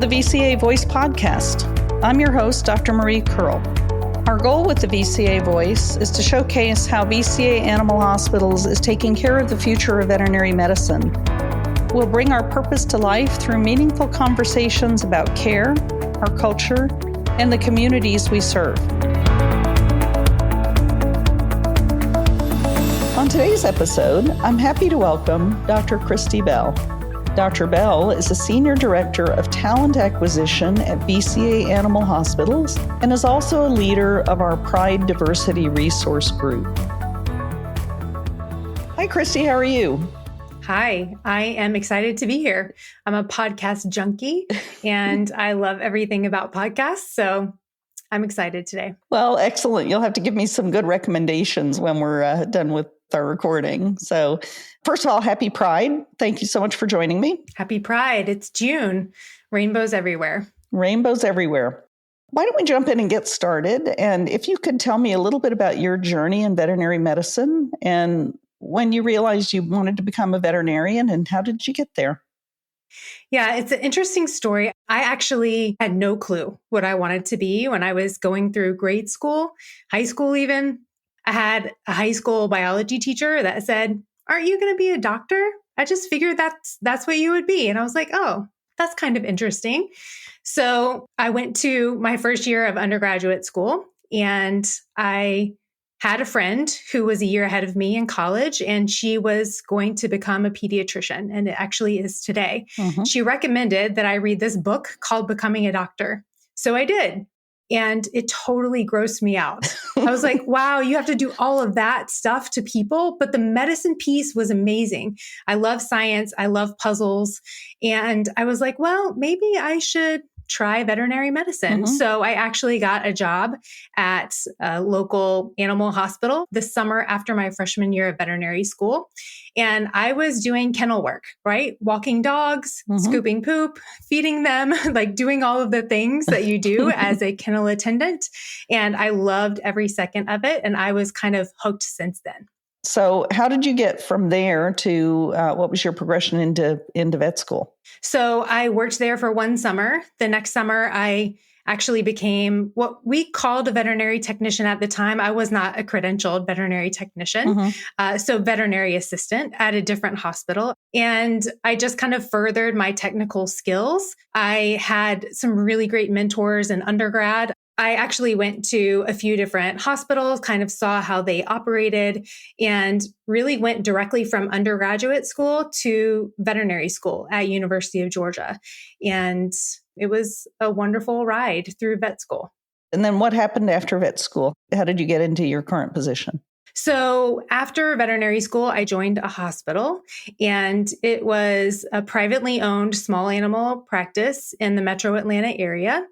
the VCA Voice podcast. I'm your host, Dr. Marie Kerl. Our goal with the VCA Voice is to showcase how VCA Animal Hospitals is taking care of the future of veterinary medicine. We'll bring our purpose to life through meaningful conversations about care, our culture, and the communities we serve. On today's episode, I'm happy to welcome Dr. Christy Bell. Dr. Bell is a Senior Director of Talent Acquisition at VCA Animal Hospitals and is also a leader of our Pride Diversity Resource Group. Hi, Christy. How are you? Hi, I am excited to be here. I'm a podcast junkie and I love everything about podcasts, so I'm excited today. Well, excellent. You'll have to give me some good recommendations when we're done with our recording. So first of all, happy Pride. Thank you so much for joining me. Happy Pride. It's June. Rainbows everywhere. Rainbows everywhere. Why don't we jump in and get started? And if you could tell me a little bit about your journey in veterinary medicine and when you realized you wanted to become a veterinarian and how did you get there? Yeah, it's an interesting story. I actually had no clue what I wanted to be when I was going through grade school, high school even. I had a high school biology teacher that said, "Aren't you going to be a doctor?" I just figured that's what you would be. And I was like, oh, that's kind of interesting. So I went to my first year of undergraduate school and I had a friend who was a year ahead of me in college, and she was going to become a pediatrician, and it actually is today. Mm-hmm. She recommended that I read this book called Becoming a Doctor. So I did. And it totally grossed me out. I was like, wow, you have to do all of that stuff to people. But the medicine piece was amazing. I love science. I love puzzles. And I was like, well, maybe I should try veterinary medicine. Mm-hmm. So I actually got a job at a local animal hospital this summer after my freshman year of veterinary school. And I was doing kennel work, right? Walking dogs, mm-hmm. scooping poop, feeding them, like doing all of the things that you do as a kennel attendant. And I loved every second of it. And I was kind of hooked since then. So how did you get from there to what was your progression into vet school? So I worked there for one summer. The next summer, I actually became what we called a veterinary technician at the time. I was not a credentialed veterinary technician. Mm-hmm. So veterinary assistant at a different hospital. And I just kind of furthered my technical skills. I had some really great mentors in undergrad. I actually went to a few different hospitals, kind of saw how they operated, and really went directly from undergraduate school to veterinary school at University of Georgia. And it was a wonderful ride through vet school. And then what happened after vet school? How did you get into your current position? So after veterinary school, I joined a hospital, and it was a privately owned small animal practice in the metro Atlanta area.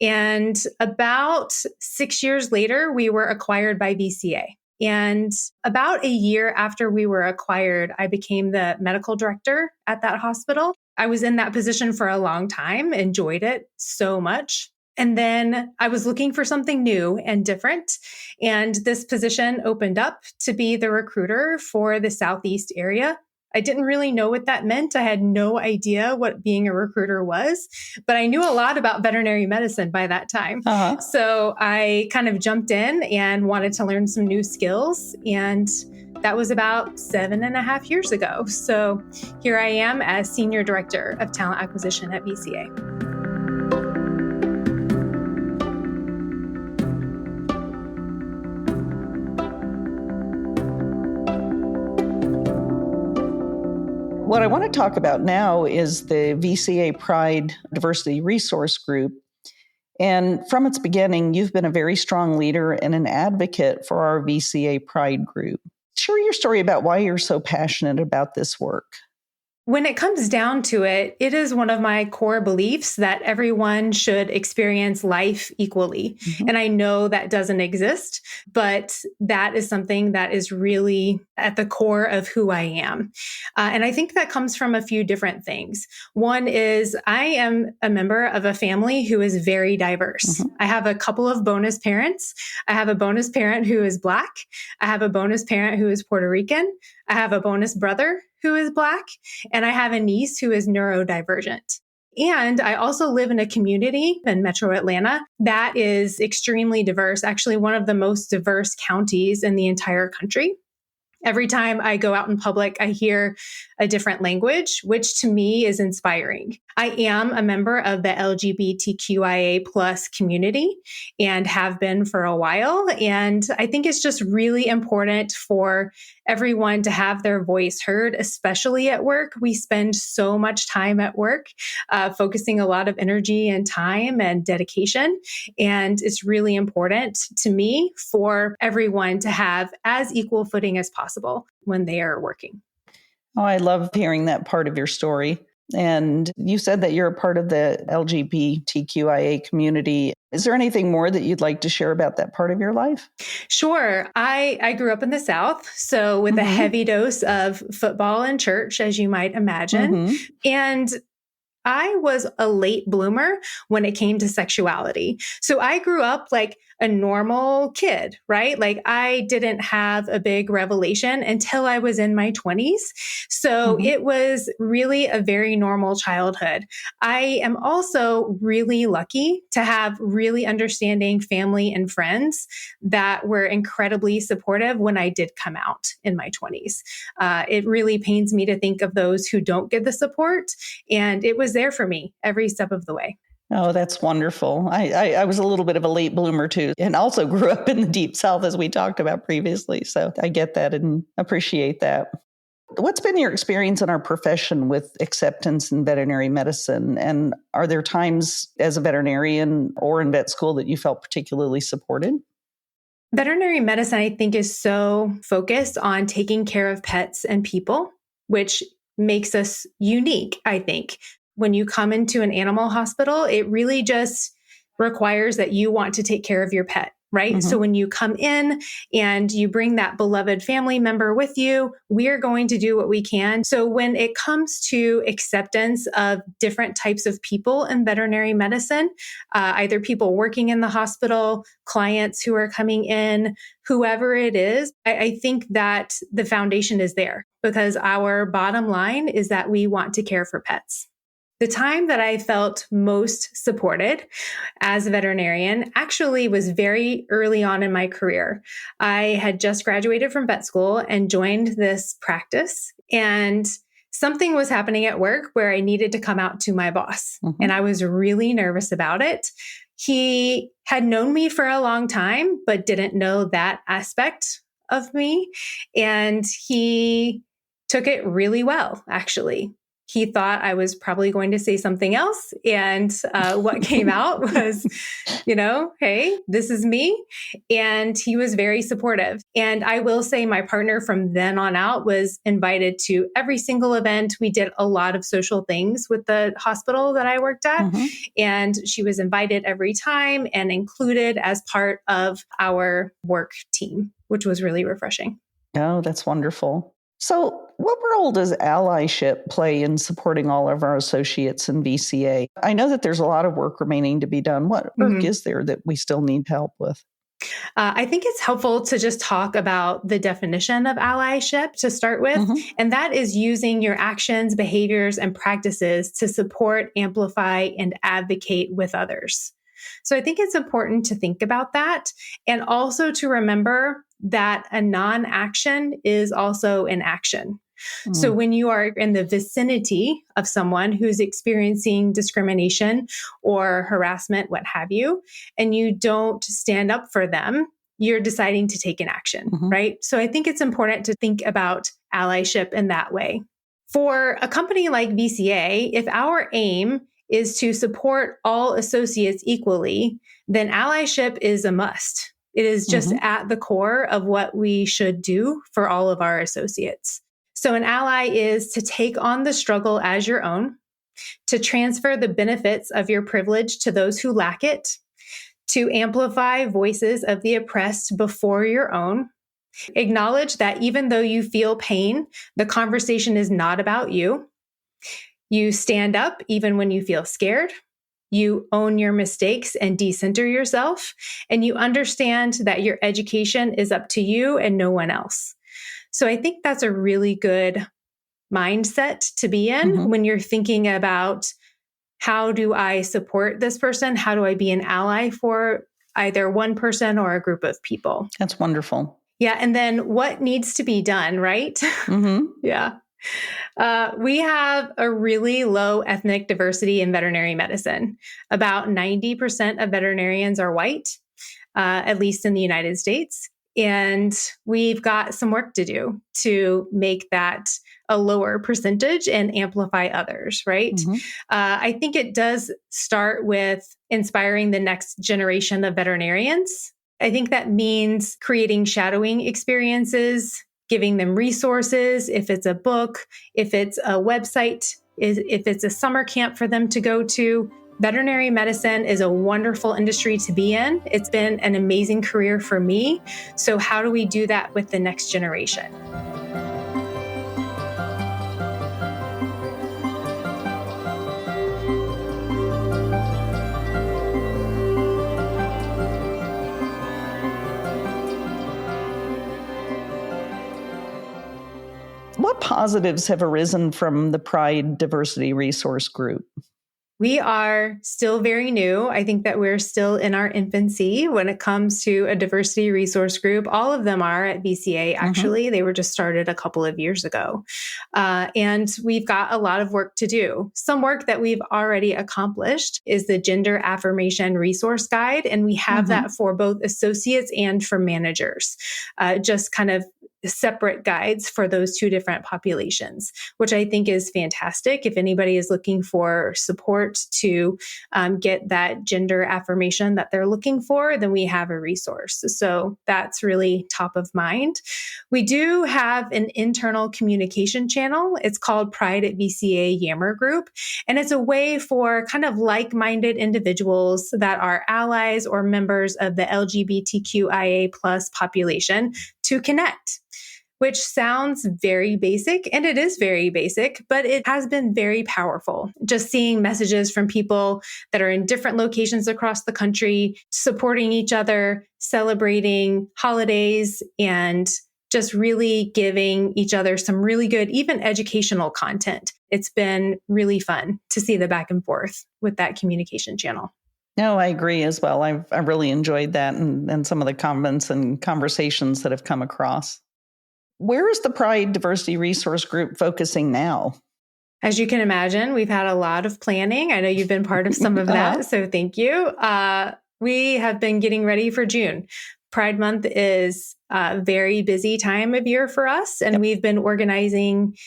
And about 6 years later, we were acquired by VCA. And about a year after we were acquired, I became the medical director at that hospital. I was in that position for a long time, enjoyed it so much. And then I was looking for something new and different. And this position opened up to be the recruiter for the Southeast area. I didn't really know what that meant. I had no idea what being a recruiter was, but I knew a lot about veterinary medicine by that time. Uh-huh. So I kind of jumped in and wanted to learn some new skills. And that was about 7.5 years ago. So here I am as Senior Director of Talent Acquisition at VCA. What I want to talk about now is the VCA Pride Diversity Resource Group. And from its beginning, you've been a very strong leader and an advocate for our VCA Pride group. Share your story about why you're so passionate about this work. When it comes down to it, it is one of my core beliefs that everyone should experience life equally. Mm-hmm. And I know that doesn't exist, but that is something that is really at the core of who I am. And I think that comes from a few different things. One is I am a member of a family who is very diverse. Mm-hmm. I have a couple of bonus parents. I have a bonus parent who is Black. I have a bonus parent who is Puerto Rican. I have a bonus brother who is Black, and I have a niece who is neurodivergent. And I also live in a community in Metro Atlanta that is extremely diverse, actually one of the most diverse counties in the entire country. Every time I go out in public, I hear a different language, which to me is inspiring. I am a member of the LGBTQIA plus community and have been for a while. And I think it's just really important for everyone to have their voice heard, especially at work. We spend so much time at work, focusing a lot of energy and time and dedication. And it's really important to me for everyone to have as equal footing as possible when they are working. Oh, I love hearing that part of your story. And you said that you're a part of the LGBTQIA community. Is there anything more that you'd like to share about that part of your life? Sure. I grew up in the South, so with a heavy dose of football and church, as you might imagine. And I was a late bloomer when it came to sexuality. So I grew up like a normal kid, right? Like I didn't have a big revelation until I was in my 20s. So it was really a very normal childhood. I am also really lucky to have really understanding family and friends that were incredibly supportive when I did come out in my 20s. It really pains me to think of those who don't get the support. And it was there for me every step of the way. Oh, that's wonderful. I was a little bit of a late bloomer too, and also grew up in the Deep South, as we talked about previously. So I get that and appreciate that. What's been your experience in our profession with acceptance in veterinary medicine? And are there times as a veterinarian or in vet school that you felt particularly supported? Veterinary medicine, I think, is so focused on taking care of pets and people, which makes us unique, I think. When you come into an animal hospital, it really just requires that you want to take care of your pet, right? So when you come in and you bring that beloved family member with you, we are going to do what we can. So when it comes to acceptance of different types of people in veterinary medicine, either people working in the hospital, clients who are coming in, whoever it is, I think that the foundation is there because our bottom line is that we want to care for pets. The time that I felt most supported as a veterinarian actually was very early on in my career. I had just graduated from vet school and joined this practice, and something was happening at work where I needed to come out to my boss, and I was really nervous about it. He had known me for a long time, but didn't know that aspect of me, and he took it really well, actually. He thought I was probably going to say something else. And what came out was, hey, this is me. And he was very supportive. And I will say my partner from then on out was invited to every single event. We did a lot of social things with the hospital that I worked at. And she was invited every time and included as part of our work team, which was really refreshing. Oh, that's wonderful. So what role does allyship play in supporting all of our associates in VCA? I know that there's a lot of work remaining to be done. What work is there that we still need help with? I think it's helpful to just talk about the definition of allyship to start with. And that is using your actions, behaviors, and practices to support, amplify, and advocate with others. So I think it's important to think about that and also to remember that a non-action is also an action. So when you are in the vicinity of someone who's experiencing discrimination or harassment, what have you, and you don't stand up for them, you're deciding to take an action, right? So I think it's important to think about allyship in that way. For a company like VCA, if our aim is to support all associates equally, then allyship is a must. It is just at the core of what we should do for all of our associates. So an ally is to take on the struggle as your own, to transfer the benefits of your privilege to those who lack it, to amplify voices of the oppressed before your own, acknowledge that even though you feel pain, the conversation is not about you. You stand up even when you feel scared. You own your mistakes and decenter yourself, and you understand that your education is up to you and no one else. So I think that's a really good mindset to be in when you're thinking about how do I support this person? How do I be an ally for either one person or a group of people? That's wonderful. Yeah. And then what needs to be done, right? Mm-hmm. Yeah. We have a really low ethnic diversity in veterinary medicine. About 90% of veterinarians are white, at least in the United States. And we've got some work to do to make that a lower percentage and amplify others, right? Mm-hmm. I think it does start with inspiring the next generation of veterinarians. I think that means creating shadowing experiences, giving them resources, if it's a book, if it's a website, if it's a summer camp for them to go to. Veterinary medicine is a wonderful industry to be in. It's been an amazing career for me. So how do we do that with the next generation? What positives have arisen from the Pride Diversity Resource Group? We are still very new. I think that we're still in our infancy when it comes to a diversity resource group. All of them are at VCA, actually. They were just started a couple of years ago. And we've got a lot of work to do. Some work that we've already accomplished is the Gender Affirmation Resource Guide. And we have that for both associates and for managers, just kind of separate guides for those two different populations, which I think is fantastic. If anybody is looking for support to get that gender affirmation that they're looking for, then we have a resource. So that's really top of mind. We do have an internal communication channel. It's called Pride at VCA Yammer Group. And it's a way for kind of like-minded individuals that are allies or members of the LGBTQIA+ population to connect, which sounds very basic, and it is very basic, but it has been very powerful. Just seeing messages from people that are in different locations across the country, supporting each other, celebrating holidays, and just really giving each other some really good, even educational content. It's been really fun to see the back and forth with that communication channel. No, I agree as well. I've really enjoyed that and some of the comments and conversations that have come across. Where is the Pride Diversity Resource Group focusing now? As you can imagine, we've had a lot of planning. I know you've been part of some of that, so thank you. We have been getting ready for June. Pride Month is a very busy time of year for us, and we've been organizing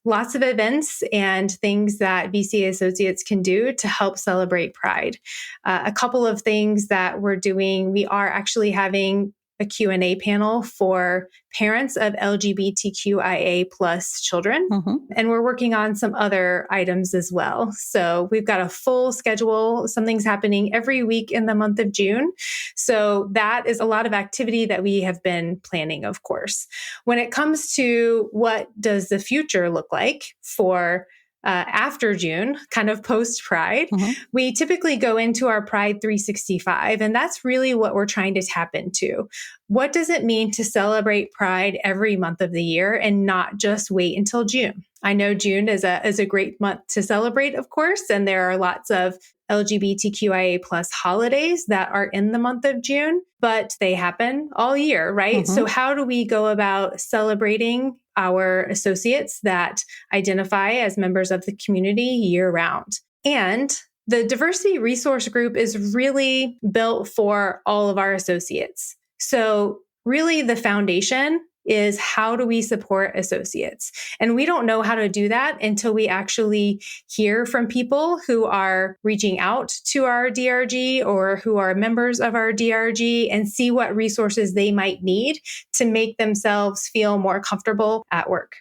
lots of events and things that VCA associates can do to help celebrate Pride. A couple of things that we're doing, we are actually having a Q&A panel for parents of LGBTQIA+ children. And we're working on some other items as well. So we've got a full schedule. Something's happening every week in the month of June. So that is a lot of activity that we have been planning, of course. When it comes to what does the future look like for after June, kind of post-Pride, we typically go into our Pride 365, and that's really what we're trying to tap into. What does it mean to celebrate Pride every month of the year and not just wait until June? I know June is a great month to celebrate, of course, and there are lots of LGBTQIA+ holidays that are in the month of June, but they happen all year, right? So how do we go about celebrating our associates that identify as members of the community year round? And the Diversity Resource Group is really built for all of our associates. So really the foundation is how do we support associates? And we don't know how to do that until we actually hear from people who are reaching out to our DRG or who are members of our DRG and see what resources they might need to make themselves feel more comfortable at work.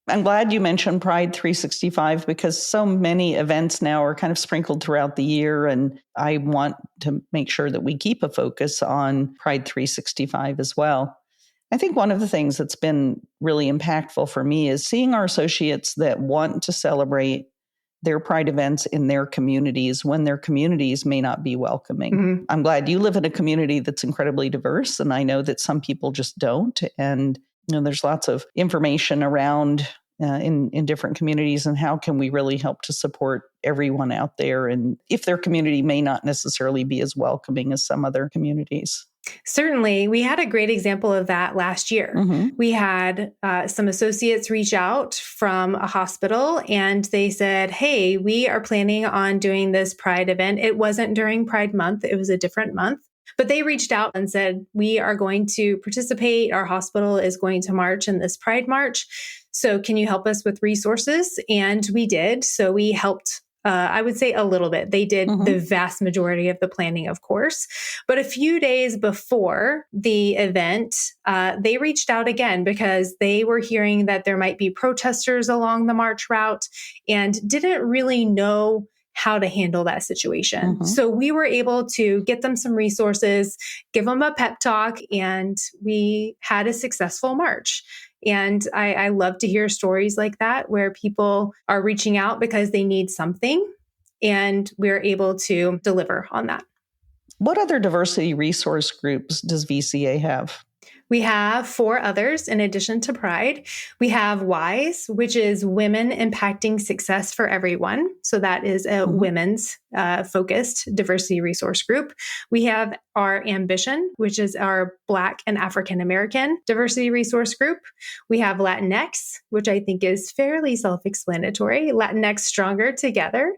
I'm glad you mentioned Pride 365 because so many events now are kind of sprinkled throughout the year. And I want to make sure that we keep a focus on Pride 365 as well. I think one of the things that's been really impactful for me is seeing our associates that want to celebrate their Pride events in their communities when their communities may not be welcoming. I'm glad you live in a community that's incredibly diverse, and I know that some people just don't. And there's lots of information around in different communities, and how can we really help to support everyone out there, and if their community may not necessarily be as welcoming as some other communities. Certainly. We had a great example of that last year. We had some associates reach out from a hospital and they said, hey, we are planning on doing this Pride event. It wasn't during Pride Month. It was a different month. But they reached out and said, we are going to participate. Our hospital is going to march in this Pride March. So can you help us with resources? And we did. So we helped I would say a little bit. They did the vast majority of the planning, of course. But a few days before the event, they reached out again because they were hearing that there might be protesters along the march route and didn't really know how to handle that situation. So we were able to get them some resources, give them a pep talk, and we had a successful march. And I love to hear stories like that where people are reaching out because they need something and we're able to deliver on that. What other diversity resource groups does VCA have? We have 4 others in addition to Pride. We have WISE, which is Women Impacting Success for Everyone. So that is a women's focused diversity resource group. We have our Ambition, which is our Black and African American diversity resource group. We have Latinx, which I think is fairly self-explanatory, Latinx Stronger Together.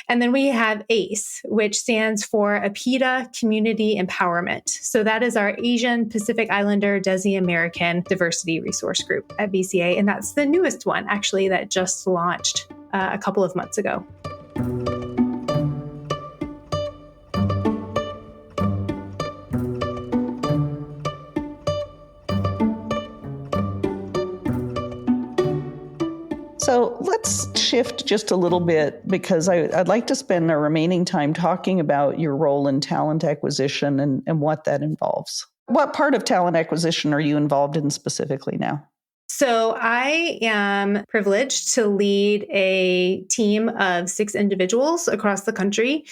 And then we have ACE, which stands for APIDA Community Empowerment. So that is our Asian Pacific Islander Desi American diversity resource group at VCA. And that's the newest one, actually, that just launched a couple of months ago. So let's shift just a little bit because I'd like to spend our remaining time talking about your role in talent acquisition and what that involves. What part of talent acquisition are you involved in specifically now? So I am privileged to lead a team of 6 individuals across the country.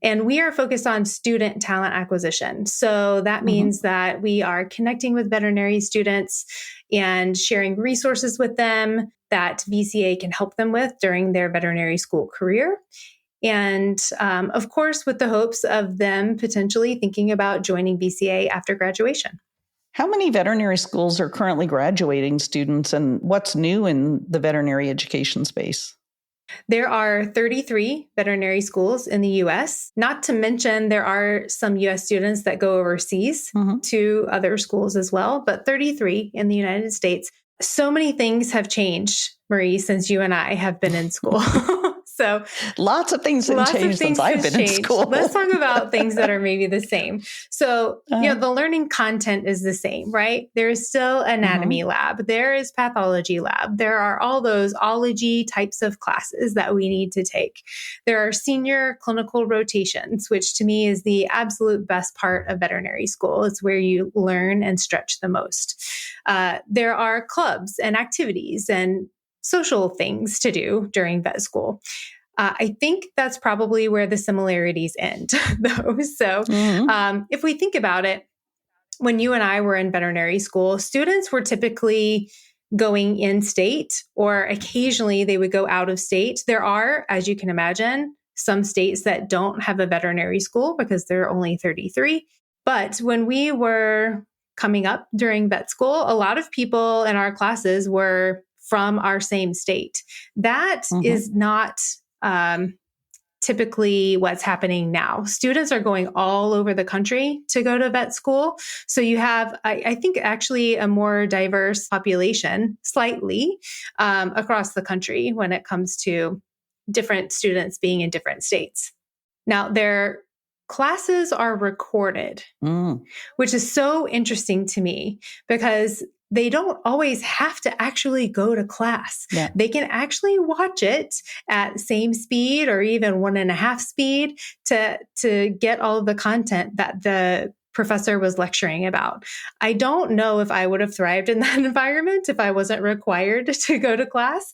And we are focused on student talent acquisition. So that means that we are connecting with veterinary students and sharing resources with them that VCA can help them with during their veterinary school career. And of course, with the hopes of them potentially thinking about joining VCA after graduation. How many veterinary schools are currently graduating students, and what's new in the veterinary education space? There are 33 veterinary schools in the U.S., not to mention there are some U.S. students that go overseas to other schools as well, but 33 in the United States. So many things have changed, Marie, since you and I have been in school. So lots of things have changed since I've been in school. Let's talk about things that are maybe the same. So, the learning content is the same, right? There is still anatomy lab. There is pathology lab. There are all those ology types of classes that we need to take. There are senior clinical rotations, which to me is the absolute best part of veterinary school. It's where you learn and stretch the most. There are clubs and activities and social things to do during vet school. I think that's probably where the similarities end, though. So if we think about it, when you and I were in veterinary school, students were typically going in state, or occasionally they would go out of state. There are, as you can imagine, some states that don't have a veterinary school because there are only 33. But when we were coming up during vet school, a lot of people in our classes were from our same state. That is not typically what's happening now. Students are going all over the country to go to vet school. So you have, I think, actually a more diverse population, slightly, across the country when it comes to different students being in different states. Now, their classes are recorded, which is so interesting to me because they don't always have to actually go to class. Yeah. They can actually watch it at same speed or even 1.5 speed to get all of the content that the professor was lecturing about. I don't know if I would have thrived in that environment if I wasn't required to go to class.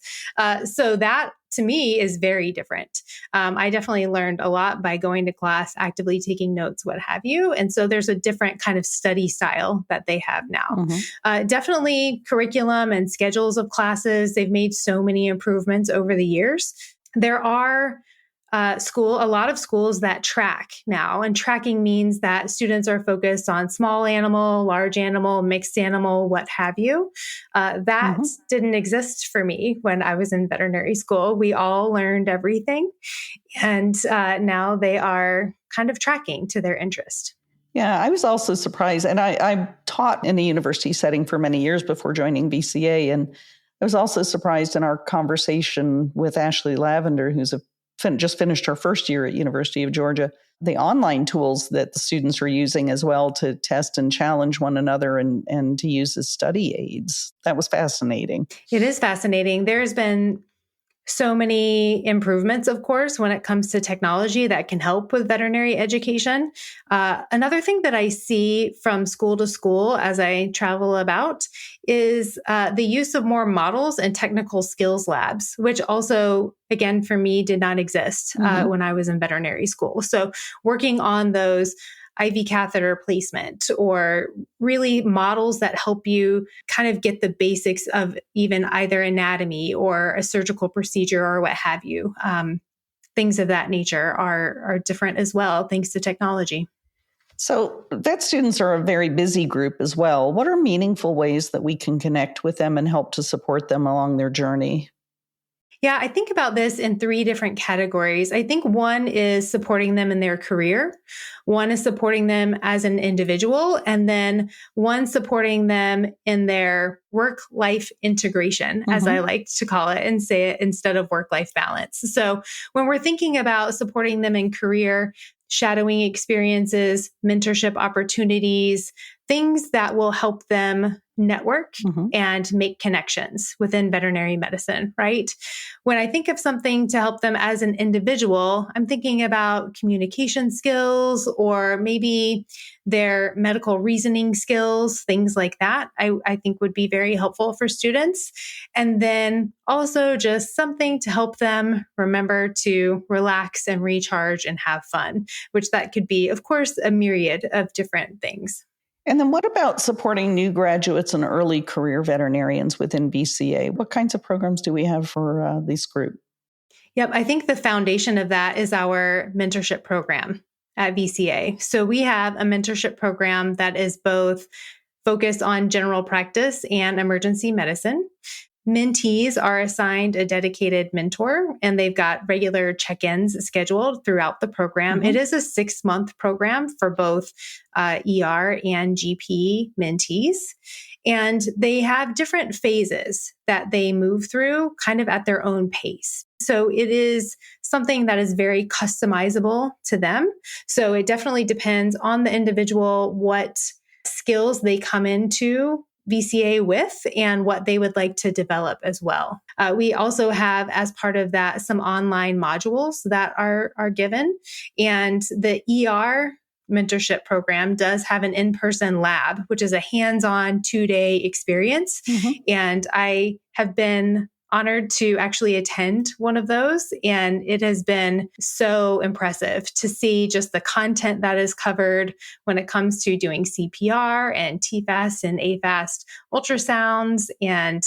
So that to me is very different. I definitely learned a lot by going to class, actively taking notes, what have you. And so there's a different kind of study style that they have now. Definitely curriculum and schedules of classes. They've made so many improvements over the years. There are a lot of schools that track now, and tracking means that students are focused on small animal, large animal, mixed animal, what have you. That didn't exist for me when I was in veterinary school. We all learned everything, and now they are kind of tracking to their interest. Yeah, I was also surprised, and I taught in a university setting for many years before joining VCA, and I was also surprised in our conversation with Ashley Lavender, who's just finished her first year at University of Georgia, the online tools that the students are using as well to test and challenge one another and to use as study aids. That was fascinating. It is fascinating. There's been so many improvements, of course, when it comes to technology that can help with veterinary education. Another thing that I see from school to school as I travel about is the use of more models and technical skills labs, which also, again, for me, did not exist when I was in veterinary school. So working on those IV catheter placement, or really models that help you kind of get the basics of even either anatomy or a surgical procedure or what have you. Things of that nature are different as well, thanks to technology. So vet students are a very busy group as well. What are meaningful ways that we can connect with them and help to support them along their journey? Yeah, I think about this in 3 different categories. I think one is supporting them in their career. One is supporting them as an individual. And then one supporting them in their work-life integration, as I like to call it, and say it instead of work-life balance. So when we're thinking about supporting them in career, shadowing experiences, mentorship opportunities, things that will help them network and make connections within veterinary medicine, right? When I think of something to help them as an individual, I'm thinking about communication skills or maybe their medical reasoning skills, things like that, I think would be very helpful for students. And then also just something to help them remember to relax and recharge and have fun, which that could be, of course, a myriad of different things. And then what about supporting new graduates and early career veterinarians within VCA? What kinds of programs do we have for this group? Yep, I think the foundation of that is our mentorship program at VCA. So we have a mentorship program that is both focused on general practice and emergency medicine. Mentees are assigned a dedicated mentor, and they've got regular check-ins scheduled throughout the program. It is a 6-month program for both ER and GP mentees. And they have different phases that they move through kind of at their own pace. So it is something that is very customizable to them. So it definitely depends on the individual, what skills they come into VCA with and what they would like to develop as well. We also have, as part of that, some online modules that are given. And the ER mentorship program does have an in-person lab, which is a hands-on 2-day experience. And I have been honored to actually attend one of those. And it has been so impressive to see just the content that is covered when it comes to doing CPR and TFAST and AFAST ultrasounds. And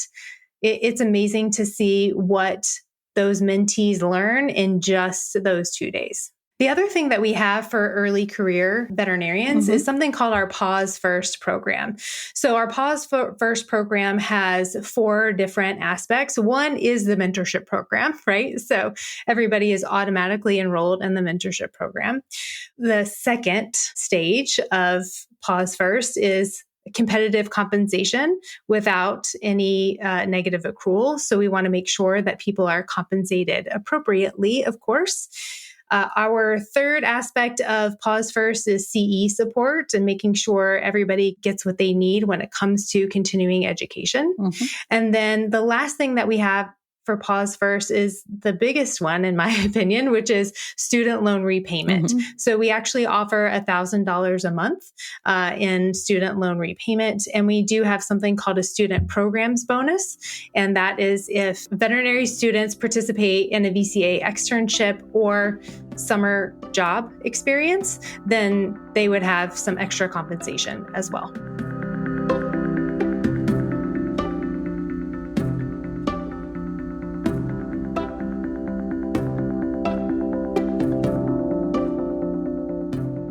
it's amazing to see what those mentees learn in just those 2 days. The other thing that we have for early career veterinarians is something called our Pause First program. So our Pause First program has 4 different aspects. One is the mentorship program, right? So everybody is automatically enrolled in the mentorship program. The second stage of Pause First is competitive compensation without any negative accrual. So we want to make sure that people are compensated appropriately, of course. Our third aspect of Pause First is CE support and making sure everybody gets what they need when it comes to continuing education. And then the last thing that we have for Pause First is the biggest one, in my opinion, which is student loan repayment. So we actually offer $1,000 a month in student loan repayment. And we do have something called a student programs bonus. And that is if veterinary students participate in a VCA externship or summer job experience, then they would have some extra compensation as well.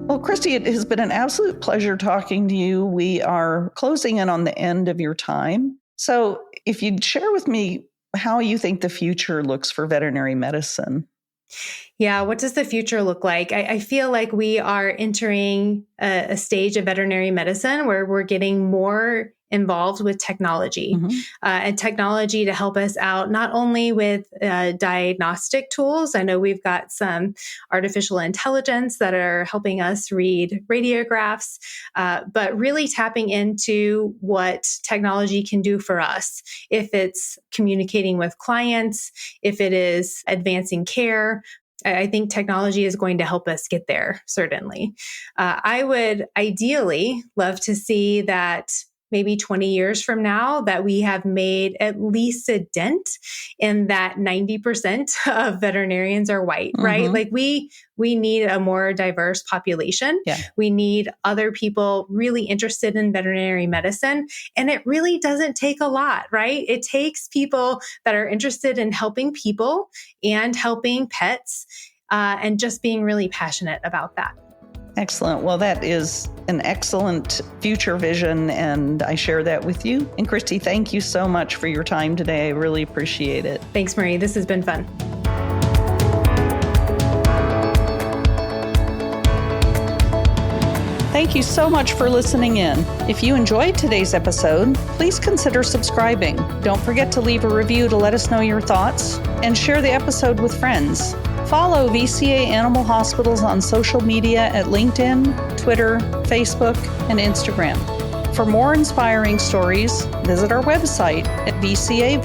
Well, Christy, it has been an absolute pleasure talking to you. We are closing in on the end of your time. So if you'd share with me how you think the future looks for veterinary medicine. Yeah, what does the future look like? I feel like we are entering a stage of veterinary medicine where we're getting more involved with technology and technology to help us out, not only with diagnostic tools. I know we've got some artificial intelligence that are helping us read radiographs, but really tapping into what technology can do for us. If it's communicating with clients, if it is advancing care, I think technology is going to help us get there, certainly. I would ideally love to see that maybe 20 years from now that we have made at least a dent in that 90% of veterinarians are white, right? Like we need a more diverse population. Yeah. We need other people really interested in veterinary medicine. And it really doesn't take a lot, right? It takes people that are interested in helping people and helping pets and just being really passionate about that. Excellent. Well, that is an excellent future vision, and I share that with you. And Christy, thank you so much for your time today. I really appreciate it. Thanks, Marie. This has been fun. Thank you so much for listening in. If you enjoyed today's episode, please consider subscribing. Don't forget to leave a review to let us know your thoughts, and share the episode with friends. Follow VCA Animal Hospitals on social media at LinkedIn, Twitter, Facebook, and Instagram. For more inspiring stories, visit our website at vcavoice.com.